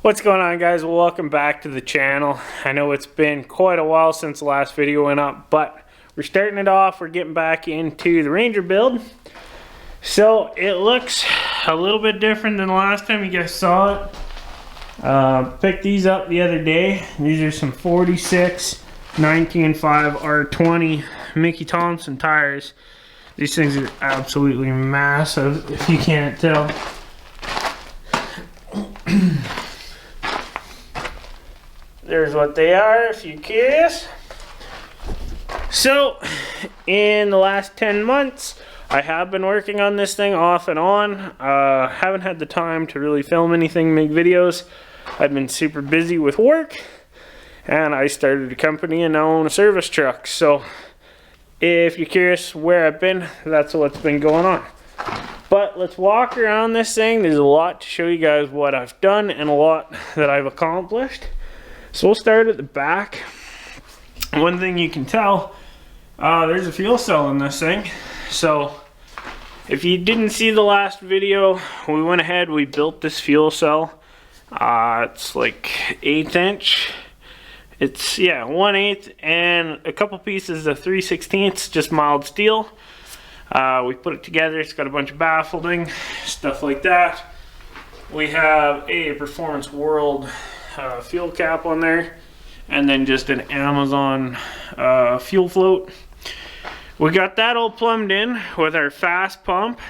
What's going on, guys? Well, welcome back to the channel. I know it's been quite a while since the last video went up, but we're starting it off. We're getting back into the Ranger build. So it looks a little bit different than the last time you guys saw it. Picked these up the other day. These are some 46 19.5 R20 Mickey Thompson tires. These things are absolutely massive, if you can't tell. There's what they are, if you're curious. So, in the last 10 months, I have been working on this thing off and on. Haven't had the time to really film anything, make videos. I've been super busy with work, and I started a company and now own a service truck. So, if you're curious where I've been, that's what's been going on. But let's walk around this thing. There's a lot to show you guys what I've done and a lot that I've accomplished. So we'll start at the back. One thing you can tell, there's a fuel cell in this thing. So if you didn't see the last video, we went ahead, we built this fuel cell. It's like 1/8 inch. It's, yeah, 1/8 and a couple pieces of 3/16, just mild steel. We put it together. It's got a bunch of baffling, stuff like that. We have a Performance World fuel cap on there, and then just an Amazon fuel float. We got that all plumbed in with our fast pump.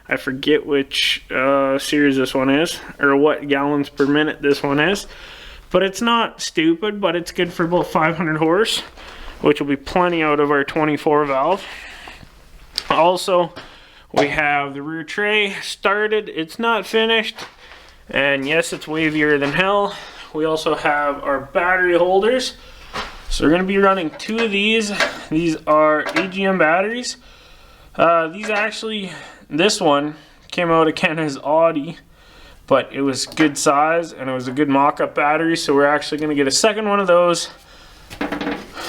I forget which series this one is, or what gallons per minute this one is, but it's not stupid, but it's good for about 500 horse, which will be plenty out of our 24 valve. Also, we have the rear tray started. It's not finished, and yes, it's wavier than hell. We also have our battery holders. So we're going to be running 2 of these. These are AGM batteries. These actually, this one came out of Kenna's Audi, but it was good size and it was a good mock-up battery. So we're actually going to get a second one of those.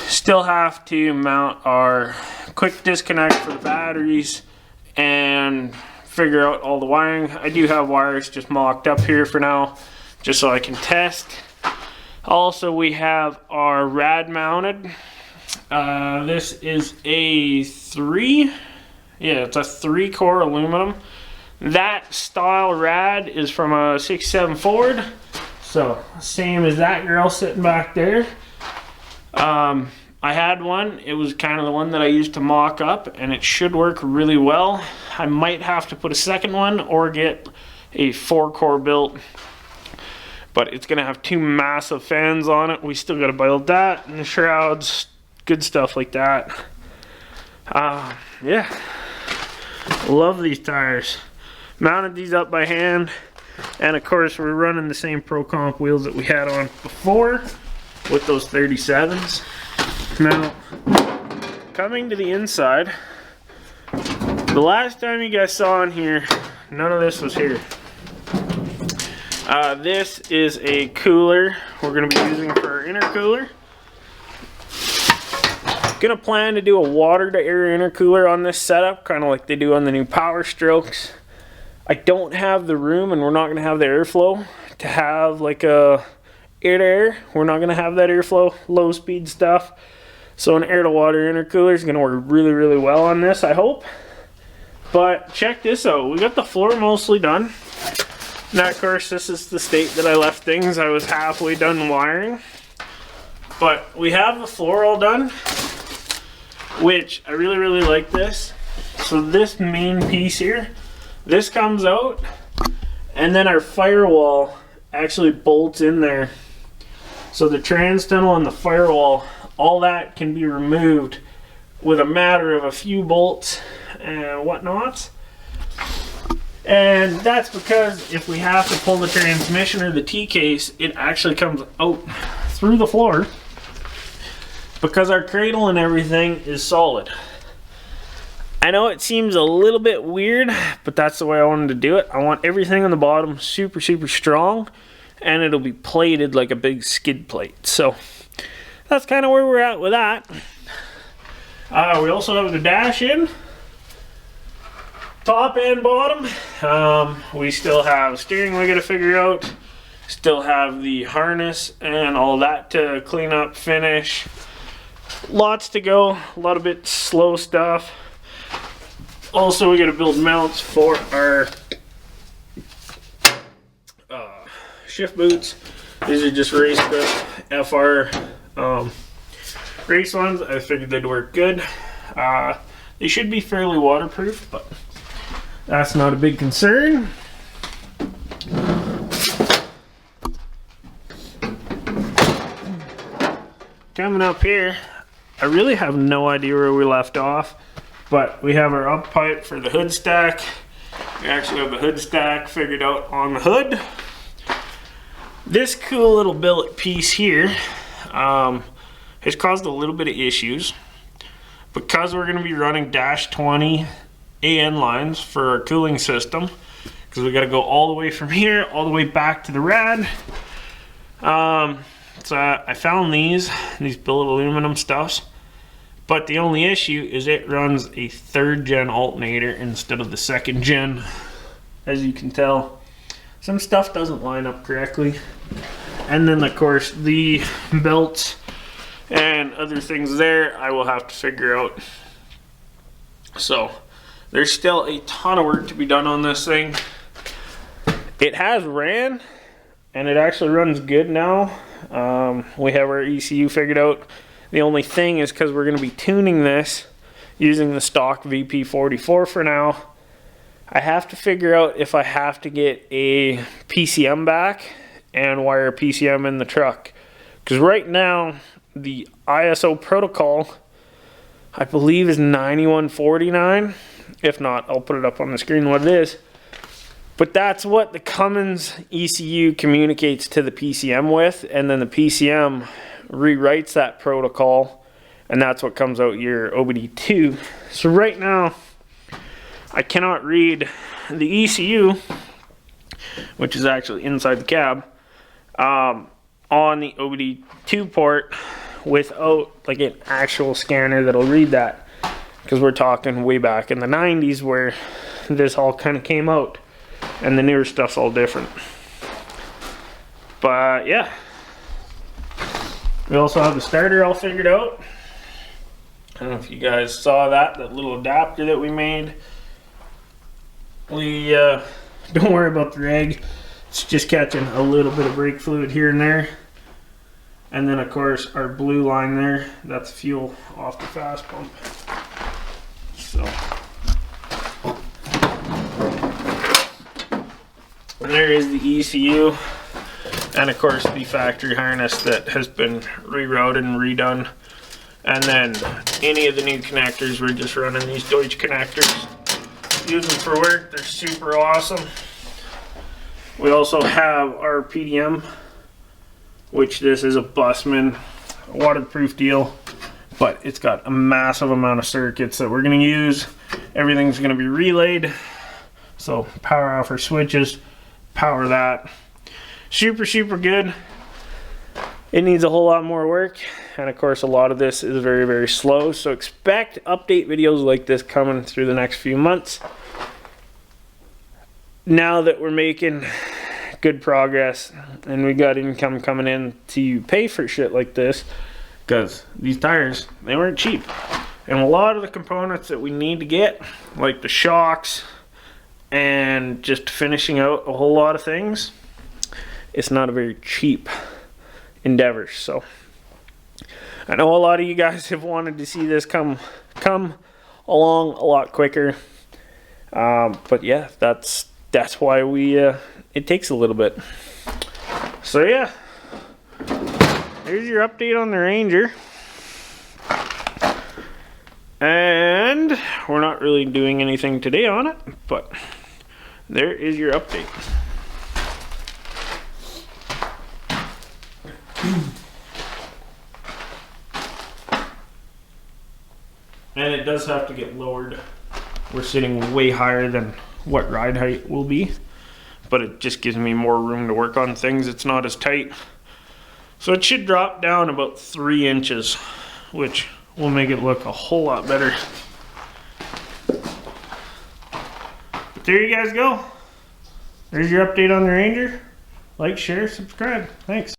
Still have to mount our quick disconnect for the batteries and figure out all the wiring. I do have wires just mocked up here for now, just so I can test. Also, we have our rad mounted. This is a 3, yeah, it's a 3-core aluminum. That style rad is from a 67 Ford, so same as that girl sitting back there. I had one. It was kind of the one that I used to mock up, and it should work really well. I might have to put a second one or get a 4-core built, but it's gonna have 2 massive fans on it. We still gotta build that and the shrouds, good stuff like that. Yeah, love these tires. Mounted these up by hand, and of course we're running the same Pro Comp wheels that we had on before with those 37s. Now, coming to the inside, the last time you guys saw in here, none of this was here. This is a cooler we're going to be using for our intercooler. Going to plan to do a water to air intercooler on this setup, kind of like they do on the new Power Strokes. I don't have the room, and we're not going to have the airflow to have like a air to air. We're not going to have that airflow, low speed stuff. So an air to water intercooler is going to work really, really well on this, I hope. But check this out. We got the floor mostly done. Now, of course, this is the state that I left things. I was halfway done wiring. But we have the floor all done, which I really, really like this. So this main piece here, this comes out, and then our firewall actually bolts in there. So the trans tunnel and the firewall, all that can be removed with a matter of a few bolts and whatnot. And that's because if we have to pull the transmission or the T-case, it actually comes out through the floor because our cradle and everything is solid. I know it seems a little bit weird, but that's the way I wanted to do it. I want everything on the bottom super, super strong, and it'll be plated like a big skid plate. So that's kind of where we're at with that. We also have the dash in. Top and bottom. We still have steering we got to figure out. Still have the harness and all that to clean up, finish. Lots to go, a lot of bit slow stuff. Also, we gotta build mounts for our shift boots. These are just race FR race ones. I figured they'd work good. They should be fairly waterproof, but that's not a big concern. Coming up here, I really have no idea where we left off, but we have our up pipe for the hood stack. We actually have the hood stack figured out on the hood. This cool little billet piece here has caused a little bit of issues because we're going to be running -20 AN lines for our cooling system, because we got to go all the way from here all the way back to the rad. So I found these billet aluminum stuffs, but the only issue is it runs a 3rd gen alternator instead of the 2nd gen. As you can tell, some stuff doesn't line up correctly. And then of course the belts and other things there I will have to figure out. So there's still a ton of work to be done on this thing. It has ran, and it actually runs good now. We have our ECU figured out. The only thing is, because we're going to be tuning this using the stock VP44 for now, I have to figure out if I have to get a PCM back and wire a PCM in the truck. Because right now, the ISO protocol, I believe, is 9149. If not, I'll put it up on the screen what it is. But that's what the Cummins ECU communicates to the PCM with, and then the PCM rewrites that protocol, and that's what comes out your OBD2. So right now, I cannot read the ECU, which is actually inside the cab, on the OBD2 port without like an actual scanner that'll read that, because we're talking way back in the 90s where this all kind of came out. And the newer stuff's all different. But yeah. We also have the starter all figured out. I don't know if you guys saw that little adapter that we made. We don't worry about the reg. It's just catching a little bit of brake fluid here and there. And then of course our blue line there, that's fuel off the fast pump. So and there is the ECU, and of course the factory harness that has been rerouted and redone. And then any of the new connectors, we're just running these Deutsch connectors. Use them for work, they're super awesome. We also have our PDM, which this is a Bussmann waterproof deal, but it's got a massive amount of circuits that we're going to use. Everything's going to be relayed, so power off our switches, power that. Super good. It needs a whole lot more work, and of course a lot of this is very slow, so expect update videos like this coming through the next few months. Now that we're making good progress and we got income coming in to pay for shit like this, because these tires, they weren't cheap, and a lot of the components that we need to get, like the shocks and just finishing out a whole lot of things, it's not a very cheap endeavor. So I know a lot of you guys have wanted to see this come along a lot quicker, but yeah, that's why we it takes a little bit. So yeah, there's your update on the Ranger. And we're not really doing anything today on it, but there is your update. And it does have to get lowered. We're sitting way higher than what ride height will be, but it just gives me more room to work on things. It's not as tight. So it should drop down about 3 inches, which will make it look a whole lot better. But there you guys go. There's your update on the Ranger. like, share, subscribe. Thanks.